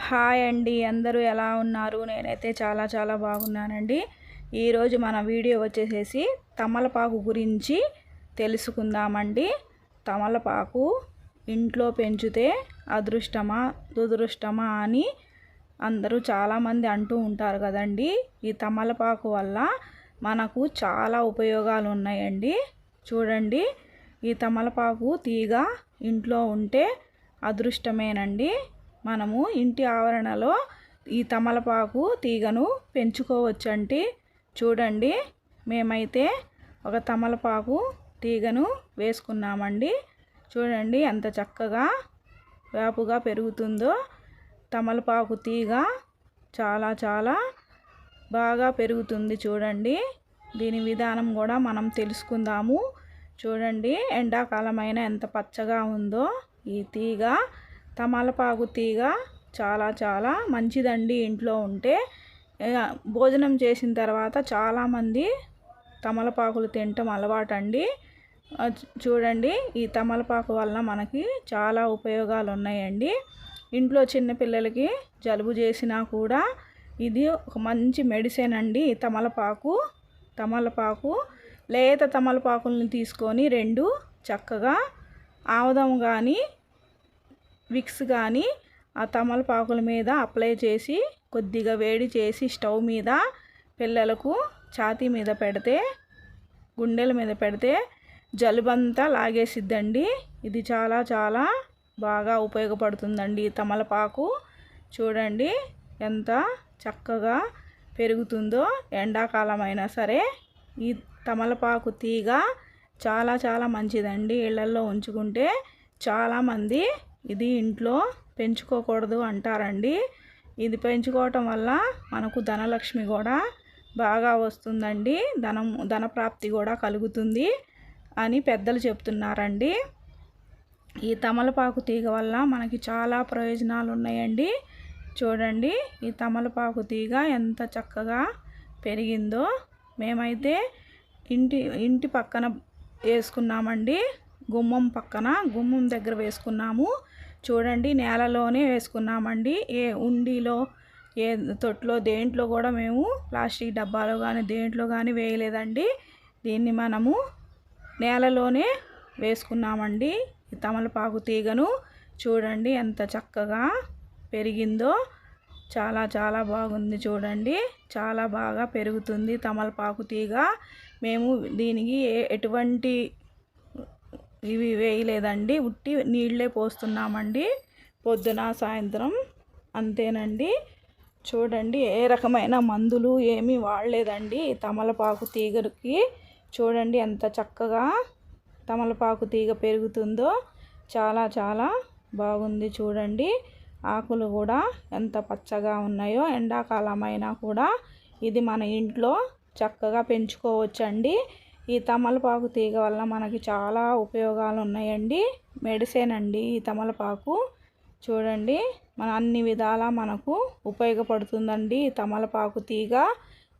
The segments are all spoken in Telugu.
హాయ్ అండి, అందరూ ఎలా ఉన్నారు? నేనైతే చాలా బాగున్నానండి. ఈరోజు మన వీడియో వచ్చేసేసి తమలపాకు గురించి తెలుసుకుందామండి. తమలపాకు ఇంట్లో పెంచితే అదృష్టమా దురదృష్టమా అని అందరూ చాలామంది అంటూ ఉంటారు కదండి. ఈ తమలపాకు వల్ల మనకు చాలా ఉపయోగాలు ఉన్నాయండి. చూడండి, ఈ తమలపాకు తీగ ఇంట్లో ఉంటే అదృష్టమేనండి. మనము ఇంటి ఆవరణలో ఈ తమలపాకు తీగను పెంచుకోవచ్చండి. చూడండి, మేమైతే ఒక తమలపాకు తీగను వేసుకున్నామండి. చూడండి ఎంత చక్కగా వేపుగా పెరుగుతుందో. తమలపాకు తీగ చాలా బాగా పెరుగుతుంది. చూడండి, దీని విధానం కూడా మనం తెలుసుకుందాము. చూడండి, ఎండాకాలమైన ఎంత పచ్చగా ఉందో ఈ తీగ. తమలపాకు తీగ చాలా మంచిదండి. ఇంట్లో ఉంటే భోజనం చేసిన తర్వాత చాలామంది తమలపాకులు తినటం అలవాటండి. చూడండి, ఈ తమలపాకు వలన మనకి చాలా ఉపయోగాలు ఉన్నాయండి. ఇంట్లో చిన్నపిల్లలకి జలుబు చేసినా కూడా ఇది ఒక మంచి మెడిసిన్ అండి. తమలపాకు లేత తమలపాకుల్ని తీసుకొని రెండు చక్కగా ఆముదం కానీ విక్స్ కానీ ఆ తమలపాకుల మీద అప్లై చేసి కొద్దిగా వేడి చేసి స్టవ్ మీద పిల్లలకు ఛాతీ మీద పెడితే, గుండెల మీద పెడితే జలుబంతా లాగేసిద్దండి. ఇది చాలా బాగా ఉపయోగపడుతుందండి తమలపాకు. చూడండి ఎంత చక్కగా పెరుగుతుందో. ఎండాకాలమైనా సరే ఈ తమలపాకు తీగ చాలా మంచిదండి. ఇళ్లల్లో ఉంచుకుంటే చాలామంది ఇది ఇంట్లో పెంచుకోకూడదు అంటారండి. ఇది పెంచుకోవటం వల్ల మనకు ధనలక్ష్మి కూడా బాగా వస్తుందండి. ధనప్రాప్తి కూడా కలుగుతుంది అని పెద్దలు చెప్తున్నారండి. ఈ తమలపాకు తీగ వల్ల మనకి చాలా ప్రయోజనాలు ఉన్నాయండి. చూడండి, ఈ తమలపాకు తీగ ఎంత చక్కగా పెరిగిందో. మేమైతే ఇంటి పక్కన వేసుకున్నామండి. గుమ్మం దగ్గర వేసుకున్నాము. చూడండి, నేలలోనే వేసుకున్నామండి. ఏ ఉండిలో ఏ తొట్లో దేంట్లో కూడా మేము ప్లాస్టిక్ డబ్బాలో కానీ దేంట్లో కానీ వేయలేదండి. దీన్ని మనము నేలలోనే వేసుకున్నామండి. ఈ తమలపాకు తీగను చూడండి ఎంత చక్కగా పెరిగిందో. చాలా బాగుంది. చూడండి, చాలా బాగా పెరుగుతుంది తమలపాకు తీగ. మేము దీనికి ఎటువంటి ఇవి వేయలేదండి, ఉట్టి నీళ్ళే పోస్తున్నామండి పొద్దున సాయంత్రం, అంతేనండి. చూడండి, ఏ రకమైన మందులు ఏమీ వాడలేదండి తమలపాకు తీగకి. చూడండి ఎంత చక్కగా తమలపాకు తీగ పెరుగుతుందో. చాలా బాగుంది. చూడండి, ఆకులు కూడా ఎంత పచ్చగా ఉన్నాయో. ఎండాకాలమైనా కూడా ఇది మన ఇంట్లో చక్కగా పెంచుకోవచ్చండి. ఈ తమలపాకు తీగ వల్ల మనకి చాలా ఉపయోగాలు ఉన్నాయండి. మెడిసిన్ అండి ఈ తమలపాకు. చూడండి, మన అన్ని విధాలా మనకు ఉపయోగపడుతుందండి ఈ తమలపాకు తీగ.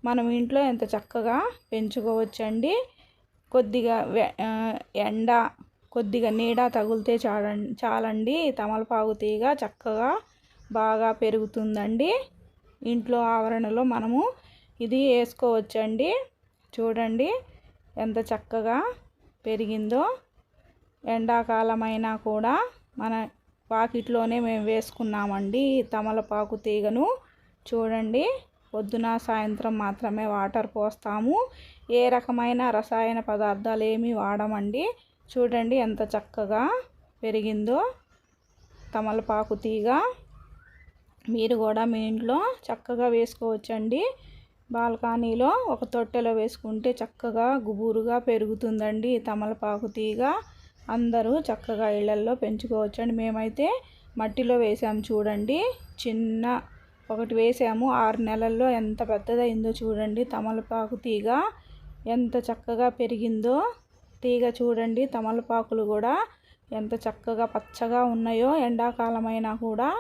మనం ఇంట్లో ఎంత చక్కగా పెంచుకోవచ్చండి. కొద్దిగా ఎండ కొద్దిగా నీడ తగిలితే చాలండి తమలపాకు తీగ చక్కగా బాగా పెరుగుతుందండి. ఇంట్లో ఆవరణలో మనము ఇది వేసుకోవచ్చండి. చూడండి ఎంత చక్కగా పెరిగిందో. ఎండాకాలమైనా కూడా మన వాకిట్లోనే మేము వేసుకున్నామండి తమలపాకు తీగను. చూడండి, పొద్దున సాయంత్రం మాత్రమే వాటర్ పోస్తాము. ఏ రకమైన రసాయన పదార్థాలు ఏమీ వాడమండి. చూడండి ఎంత చక్కగా పెరిగిందో తమలపాకు తీగ. మీరు కూడా మీ ఇంట్లో చక్కగా వేసుకోవచ్చండి. బాల్కనీలో ఒక తొట్టెలో వేసుకుంటే చక్కగా గుబురుగా పెరుగుతుందండి తమలపాకు తీగ. అందరూ చక్కగా ఇళ్లల్లో పెంచుకోవచ్చండి. మేమైతే మట్టిలో వేసాము. చూడండి, చిన్న ఒకటి వేసాము. 6 నెలల్లో ఎంత పెద్దదైందో చూడండి తమలపాకు తీగ. ఎంత చక్కగా పెరిగిందో తీగ. చూడండి, తమలపాకులు కూడా ఎంత చక్కగా పచ్చగా ఉన్నాయో. ఎండాకాలమైనా కూడా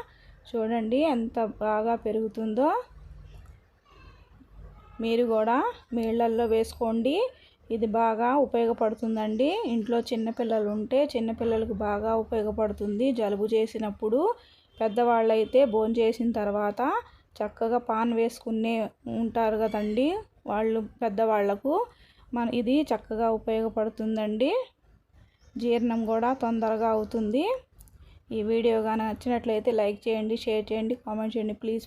చూడండి ఎంత బాగా పెరుగుతుందో. మీరు కూడా మీ ఇళ్లల్లో వేసుకోండి. ఇది బాగా ఉపయోగపడుతుందండి. ఇంట్లో చిన్నపిల్లలు ఉంటే చిన్నపిల్లలకు బాగా ఉపయోగపడుతుంది. జలుబు చేసినప్పుడు పెద్దవాళ్ళు అయితే భోంచేసిన తర్వాత చక్కగా పాన్ వేసుకునే ఉంటారు కదండి, వాళ్ళు పెద్దవాళ్లకు ఇది చక్కగా ఉపయోగపడుతుందండి. జీర్ణం కూడా తొందరగా అవుతుంది. ఈ వీడియో కానీ నచ్చినట్లయితే లైక్ చేయండి, షేర్ చేయండి, కామెంట్ చేయండి ప్లీజ్.